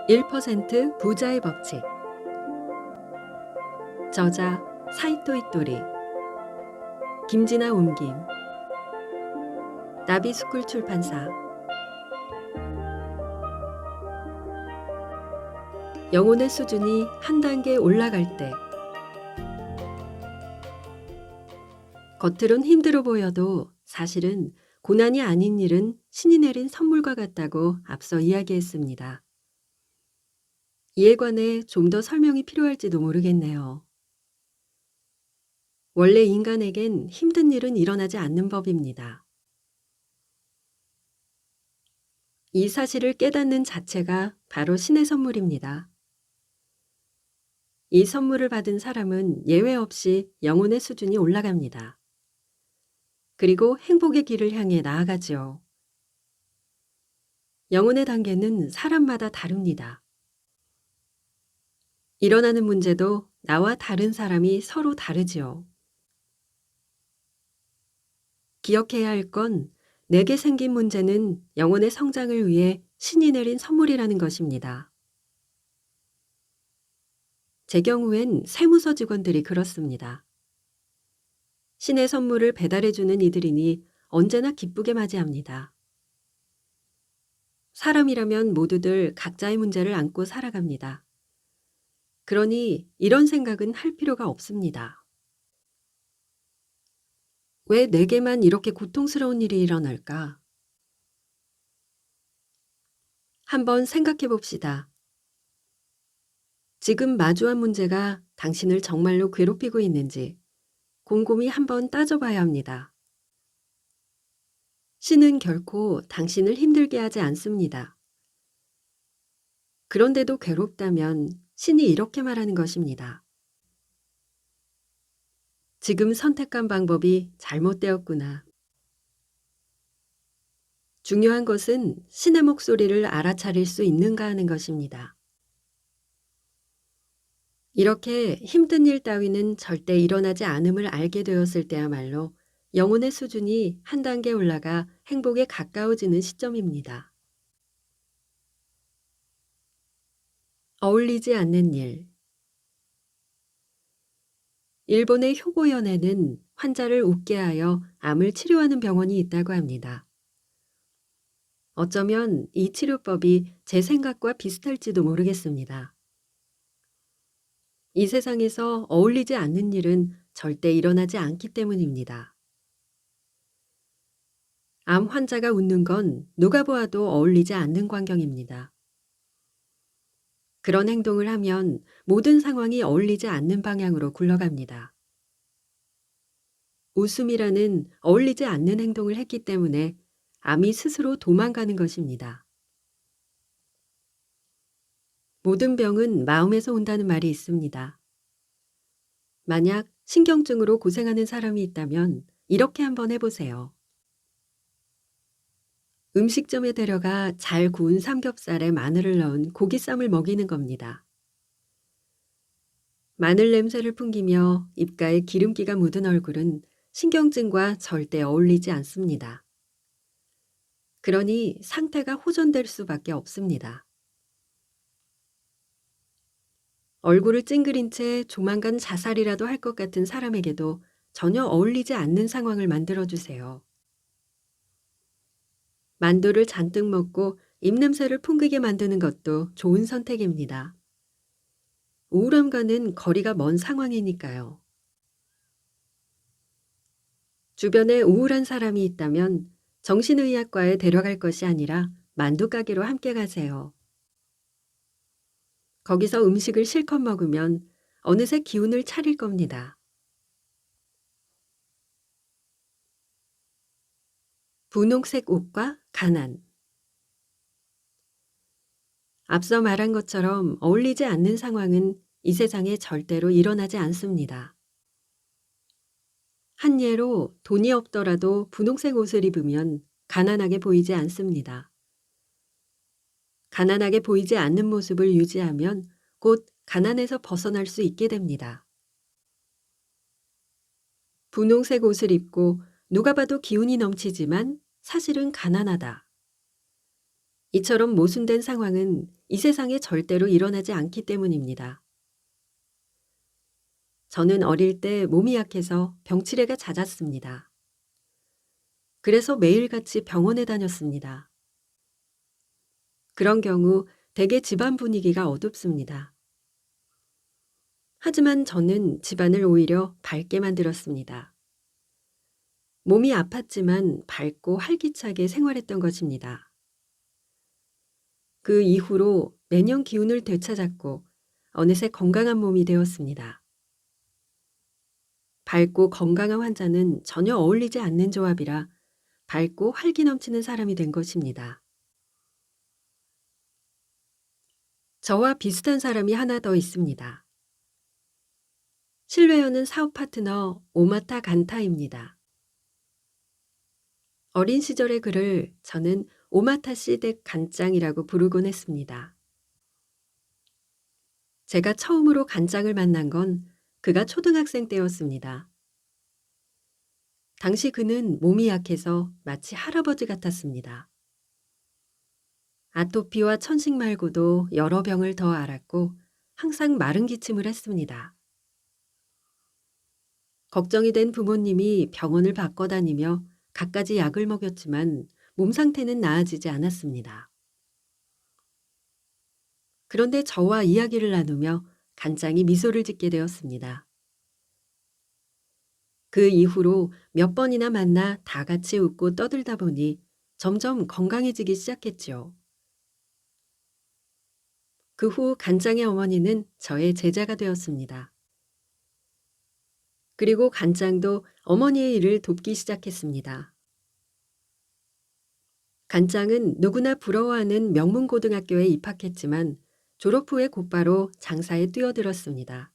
1% 부자의 법칙. 저자 사이토 이토리, 김진아 옮김, 나비스쿨 출판사. 영혼의 수준이 한 단계 올라갈 때, 겉으론 힘들어 보여도 사실은 고난이 아닌 일은 신이 내린 선물과 같다고 앞서 이야기했습니다. 이에 관해 좀 더 설명이 필요할지도 모르겠네요. 원래 인간에겐 힘든 일은 일어나지 않는 법입니다. 이 사실을 깨닫는 자체가 바로 신의 선물입니다. 이 선물을 받은 사람은 예외 없이 영혼의 수준이 올라갑니다. 그리고 행복의 길을 향해 나아가죠. 영혼의 단계는 사람마다 다릅니다. 일어나는 문제도 나와 다른 사람이 서로 다르지요. 기억해야 할 건 내게 생긴 문제는 영혼의 성장을 위해 신이 내린 선물이라는 것입니다. 제 경우엔 세무서 직원들이 그렇습니다. 신의 선물을 배달해주는 이들이니 언제나 기쁘게 맞이합니다. 사람이라면 모두들 각자의 문제를 안고 살아갑니다. 그러니 이런 생각은 할 필요가 없습니다. 왜 내게만 이렇게 고통스러운 일이 일어날까? 한번 생각해 봅시다. 지금 마주한 문제가 당신을 정말로 괴롭히고 있는지 곰곰이 한번 따져봐야 합니다. 신은 결코 당신을 힘들게 하지 않습니다. 그런데도 괴롭다면 신이 이렇게 말하는 것입니다. 지금 선택한 방법이 잘못되었구나. 중요한 것은 신의 목소리를 알아차릴 수 있는가 하는 것입니다. 이렇게 힘든 일 따위는 절대 일어나지 않음을 알게 되었을 때야말로 영혼의 수준이 한 단계 올라가 행복에 가까워지는 시점입니다. 어울리지 않는 일. 일본의 효고현에는 환자를 웃게 하여 암을 치료하는 병원이 있다고 합니다. 어쩌면 이 치료법이 제 생각과 비슷할지도 모르겠습니다. 이 세상에서 어울리지 않는 일은 절대 일어나지 않기 때문입니다. 암 환자가 웃는 건 누가 보아도 어울리지 않는 광경입니다. 그런 행동을 하면 모든 상황이 어울리지 않는 방향으로 굴러갑니다. 웃음이라는 어울리지 않는 행동을 했기 때문에 암이 스스로 도망가는 것입니다. 모든 병은 마음에서 온다는 말이 있습니다. 만약 신경증으로 고생하는 사람이 있다면 이렇게 한번 해보세요. 음식점에 데려가 잘 구운 삼겹살에 마늘을 넣은 고기쌈을 먹이는 겁니다. 마늘 냄새를 풍기며 입가에 기름기가 묻은 얼굴은 신경증과 절대 어울리지 않습니다. 그러니 상태가 호전될 수밖에 없습니다. 얼굴을 찡그린 채 조만간 자살이라도 할 것 같은 사람에게도 전혀 어울리지 않는 상황을 만들어주세요. 만두를 잔뜩 먹고 입냄새를 풍기게 만드는 것도 좋은 선택입니다. 우울함과는 거리가 먼 상황이니까요. 주변에 우울한 사람이 있다면 정신의학과에 데려갈 것이 아니라 만두 가게로 함께 가세요. 거기서 음식을 실컷 먹으면 어느새 기운을 차릴 겁니다. 분홍색 옷과 가난. 앞서 말한 것처럼 어울리지 않는 상황은 이 세상에 절대로 일어나지 않습니다. 한 예로 돈이 없더라도 분홍색 옷을 입으면 가난하게 보이지 않습니다. 가난하게 보이지 않는 모습을 유지하면 곧 가난에서 벗어날 수 있게 됩니다. 분홍색 옷을 입고 누가 봐도 기운이 넘치지만 사실은 가난하다. 이처럼 모순된 상황은 이 세상에 절대로 일어나지 않기 때문입니다. 저는 어릴 때 몸이 약해서 병치레가 잦았습니다. 그래서 매일같이 병원에 다녔습니다. 그런 경우 대개 집안 분위기가 어둡습니다. 하지만 저는 집안을 오히려 밝게 만들었습니다. 몸이 아팠지만 밝고 활기차게 생활했던 것입니다. 그 이후로 매년 기운을 되찾았고 어느새 건강한 몸이 되었습니다. 밝고 건강한 환자는 전혀 어울리지 않는 조합이라 밝고 활기 넘치는 사람이 된 것입니다. 저와 비슷한 사람이 하나 더 있습니다. 실외연은 사업 파트너 오마타 간타입니다. 어린 시절의 그를 저는 오마타 씨댁 간장이라고 부르곤 했습니다. 제가 처음으로 간장을 만난 건 그가 초등학생 때였습니다. 당시 그는 몸이 약해서 마치 할아버지 같았습니다. 아토피와 천식 말고도 여러 병을 더 앓았고 항상 마른 기침을 했습니다. 걱정이 된 부모님이 병원을 바꿔 다니며 갖가지 약을 먹였지만 몸 상태는 나아지지 않았습니다. 그런데 저와 이야기를 나누며 간장이 미소를 짓게 되었습니다. 그 이후로 몇 번이나 만나 다 같이 웃고 떠들다 보니 점점 건강해지기 시작했지요. 그 후 간장의 어머니는 저의 제자가 되었습니다. 그리고 간장도 어머니의 일을 돕기 시작했습니다. 간장은 누구나 부러워하는 명문고등학교에 입학했지만 졸업 후에 곧바로 장사에 뛰어들었습니다.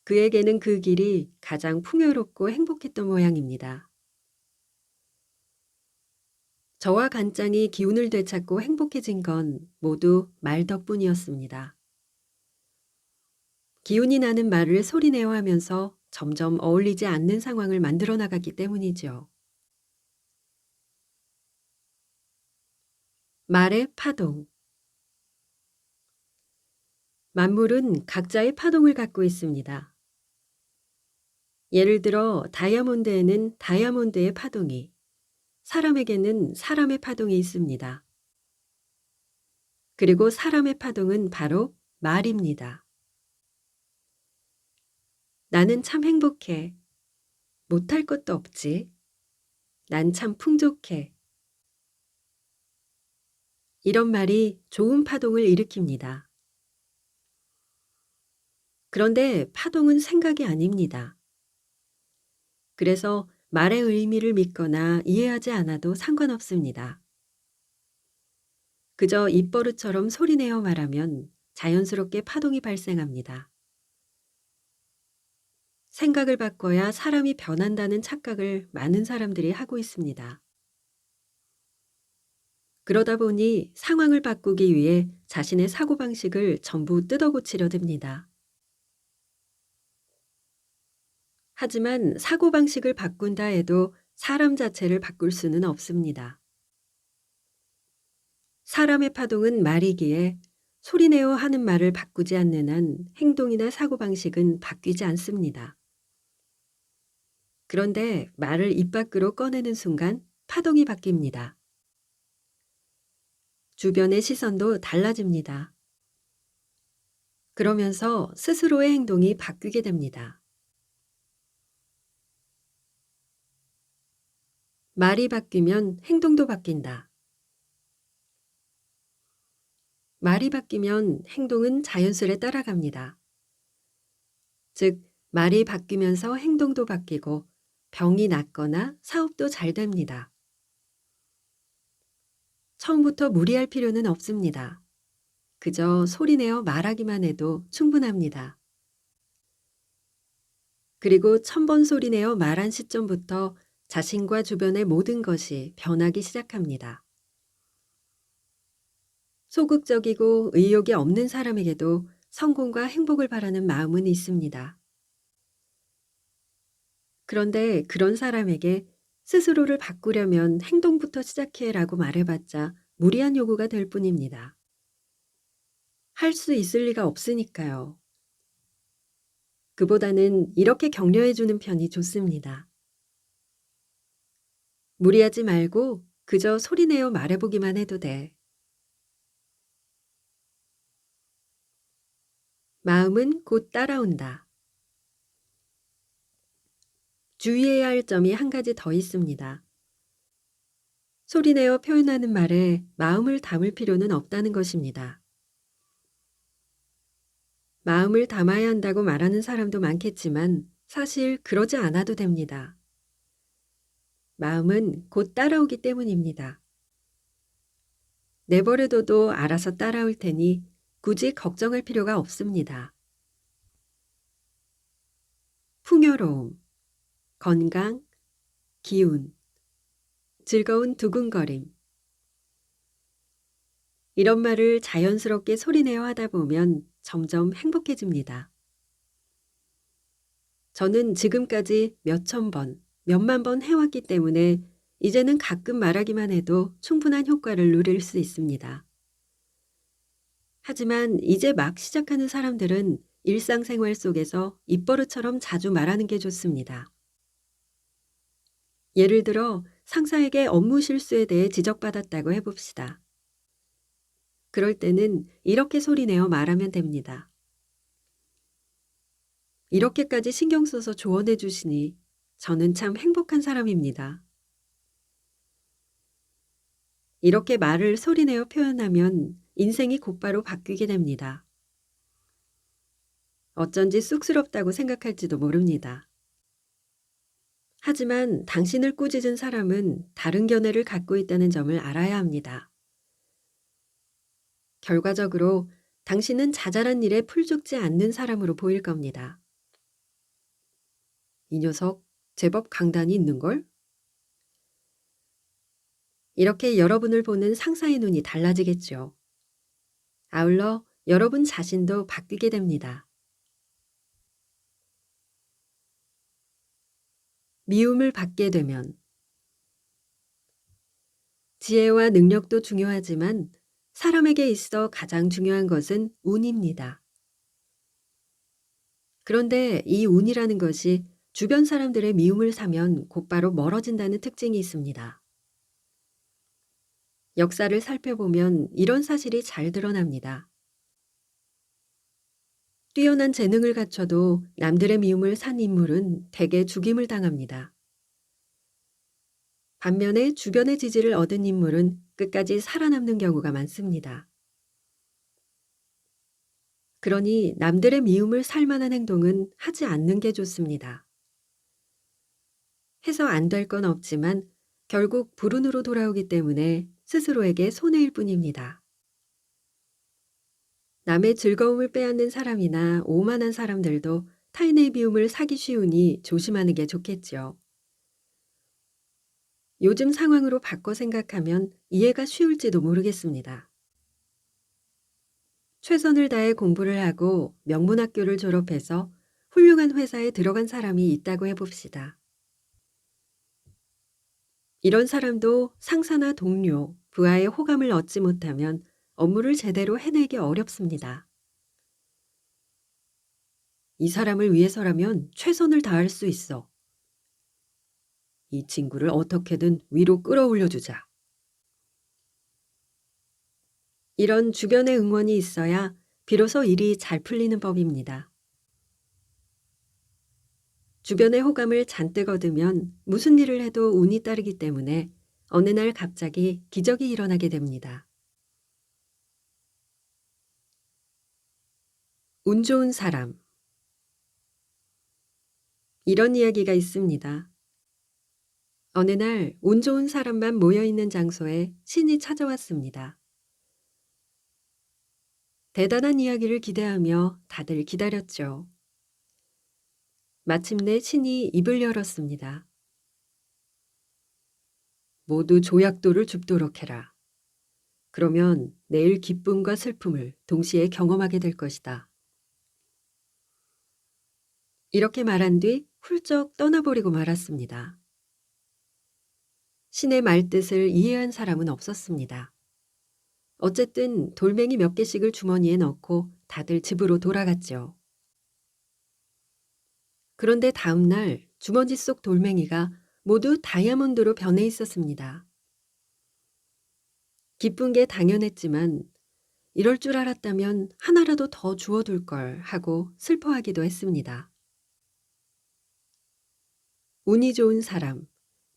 그에게는 그 길이 가장 풍요롭고 행복했던 모양입니다. 저와 간장이 기운을 되찾고 행복해진 건 모두 말 덕분이었습니다. 기운이 나는 말을 소리내어 하면서 점점 어울리지 않는 상황을 만들어 나갔기 때문이죠. 말의 파동. 만물은 각자의 파동을 갖고 있습니다. 예를 들어 다이아몬드에는 다이아몬드의 파동이, 사람에게는 사람의 파동이 있습니다. 그리고 사람의 파동은 바로 말입니다. 나는 참 행복해. 못할 것도 없지. 난 참 풍족해. 이런 말이 좋은 파동을 일으킵니다. 그런데 파동은 생각이 아닙니다. 그래서 말의 의미를 믿거나 이해하지 않아도 상관없습니다. 그저 입버릇처럼 소리내어 말하면 자연스럽게 파동이 발생합니다. 생각을 바꿔야 사람이 변한다는 착각을 많은 사람들이 하고 있습니다. 그러다 보니 상황을 바꾸기 위해 자신의 사고방식을 전부 뜯어고치려 듭니다. 하지만 사고방식을 바꾼다 해도 사람 자체를 바꿀 수는 없습니다. 사람의 파동은 말이기에 소리내어 하는 말을 바꾸지 않는 한 행동이나 사고방식은 바뀌지 않습니다. 그런데 말을 입 밖으로 꺼내는 순간 파동이 바뀝니다. 주변의 시선도 달라집니다. 그러면서 스스로의 행동이 바뀌게 됩니다. 말이 바뀌면 행동도 바뀐다. 말이 바뀌면 행동은 자연스레 따라갑니다. 즉, 말이 바뀌면서 행동도 바뀌고 병이 낫거나 사업도 잘 됩니다. 처음부터 무리할 필요는 없습니다. 그저 소리내어 말하기만 해도 충분합니다. 그리고 1000번 소리내어 말한 시점부터 자신과 주변의 모든 것이 변하기 시작합니다. 소극적이고 의욕이 없는 사람에게도 성공과 행복을 바라는 마음은 있습니다. 그런데 그런 사람에게 스스로를 바꾸려면 행동부터 시작해라고 말해봤자 무리한 요구가 될 뿐입니다. 할 수 있을 리가 없으니까요. 그보다는 이렇게 격려해 주는 편이 좋습니다. 무리하지 말고 그저 소리내어 말해보기만 해도 돼. 마음은 곧 따라온다. 주의해야 할 점이 한 가지 더 있습니다. 소리내어 표현하는 말에 마음을 담을 필요는 없다는 것입니다. 마음을 담아야 한다고 말하는 사람도 많겠지만 사실 그러지 않아도 됩니다. 마음은 곧 따라오기 때문입니다. 내버려둬도 알아서 따라올 테니 굳이 걱정할 필요가 없습니다. 풍요로움, 건강, 기운, 즐거운 두근거림. 이런 말을 자연스럽게 소리내어 하다 보면 점점 행복해집니다. 저는 지금까지 몇천 번, 몇만 번 해왔기 때문에 이제는 가끔 말하기만 해도 충분한 효과를 누릴 수 있습니다. 하지만 이제 막 시작하는 사람들은 일상생활 속에서 입버릇처럼 자주 말하는 게 좋습니다. 예를 들어 상사에게 업무 실수에 대해 지적받았다고 해봅시다. 그럴 때는 이렇게 소리내어 말하면 됩니다. 이렇게까지 신경 써서 조언해 주시니 저는 참 행복한 사람입니다. 이렇게 말을 소리내어 표현하면 인생이 곧바로 바뀌게 됩니다. 어쩐지 쑥스럽다고 생각할지도 모릅니다. 하지만 당신을 꾸짖은 사람은 다른 견해를 갖고 있다는 점을 알아야 합니다. 결과적으로 당신은 자잘한 일에 풀 죽지 않는 사람으로 보일 겁니다. 이 녀석 제법 강단이 있는걸? 이렇게 여러분을 보는 상사의 눈이 달라지겠죠. 아울러 여러분 자신도 바뀌게 됩니다. 미움을 받게 되면 지혜와 능력도 중요하지만 사람에게 있어 가장 중요한 것은 운입니다. 그런데 이 운이라는 것이 주변 사람들의 미움을 사면 곧바로 멀어진다는 특징이 있습니다. 역사를 살펴보면 이런 사실이 잘 드러납니다. 뛰어난 재능을 갖춰도 남들의 미움을 산 인물은 대개 죽임을 당합니다. 반면에 주변의 지지를 얻은 인물은 끝까지 살아남는 경우가 많습니다. 그러니 남들의 미움을 살 만한 행동은 하지 않는 게 좋습니다. 해서 안 될 건 없지만 결국 불운으로 돌아오기 때문에 스스로에게 손해일 뿐입니다. 남의 즐거움을 빼앗는 사람이나 오만한 사람들도 타인의 미움을 사기 쉬우니 조심하는 게 좋겠죠. 요즘 상황으로 바꿔 생각하면 이해가 쉬울지도 모르겠습니다. 최선을 다해 공부를 하고 명문학교를 졸업해서 훌륭한 회사에 들어간 사람이 있다고 해봅시다. 이런 사람도 상사나 동료, 부하의 호감을 얻지 못하면 업무를 제대로 해내기 어렵습니다. 이 사람을 위해서라면 최선을 다할 수 있어. 이 친구를 어떻게든 위로 끌어올려 주자. 이런 주변의 응원이 있어야 비로소 일이 잘 풀리는 법입니다. 주변의 호감을 잔뜩 얻으면 무슨 일을 해도 운이 따르기 때문에 어느 날 갑자기 기적이 일어나게 됩니다. 운 좋은 사람. 이런 이야기가 있습니다. 어느 날 운 좋은 사람만 모여 있는 장소에 신이 찾아왔습니다. 대단한 이야기를 기대하며 다들 기다렸죠. 마침내 신이 입을 열었습니다. 모두 조약돌을 줍도록 해라. 그러면 내일 기쁨과 슬픔을 동시에 경험하게 될 것이다. 이렇게 말한 뒤 훌쩍 떠나버리고 말았습니다. 신의 말뜻을 이해한 사람은 없었습니다. 어쨌든 돌멩이 몇 개씩을 주머니에 넣고 다들 집으로 돌아갔죠. 그런데 다음 날 주머니 속 돌멩이가 모두 다이아몬드로 변해 있었습니다. 기쁜 게 당연했지만 이럴 줄 알았다면 하나라도 더 주워둘 걸 하고 슬퍼하기도 했습니다. 운이 좋은 사람,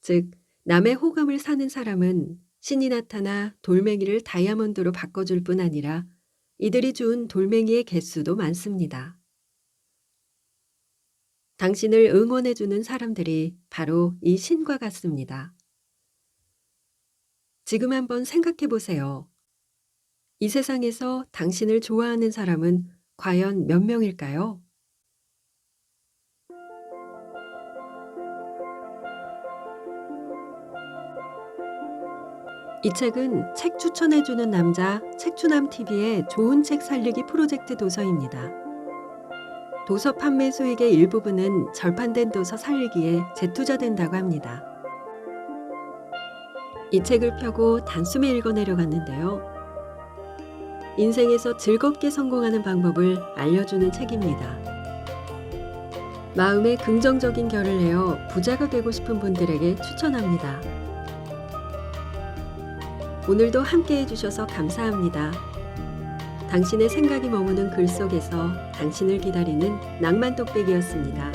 즉 남의 호감을 사는 사람은 신이 나타나 돌멩이를 다이아몬드로 바꿔줄 뿐 아니라 이들이 준 돌멩이의 개수도 많습니다. 당신을 응원해주는 사람들이 바로 이 신과 같습니다. 지금 한번 생각해 보세요. 이 세상에서 당신을 좋아하는 사람은 과연 몇 명일까요? 이 책은 책 추천해주는 남자 책추남TV의 좋은 책 살리기 프로젝트 도서입니다. 도서 판매 수익의 일부분은 절판된 도서 살리기에 재투자된다고 합니다. 이 책을 펴고 단숨에 읽어내려 갔는데요. 인생에서 즐겁게 성공하는 방법을 알려주는 책입니다. 마음에 긍정적인 결을 내어 부자가 되고 싶은 분들에게 추천합니다. 오늘도 함께 해주셔서 감사합니다. 당신의 생각이 머무는 글 속에서 당신을 기다리는 낭만 똑배기였습니다.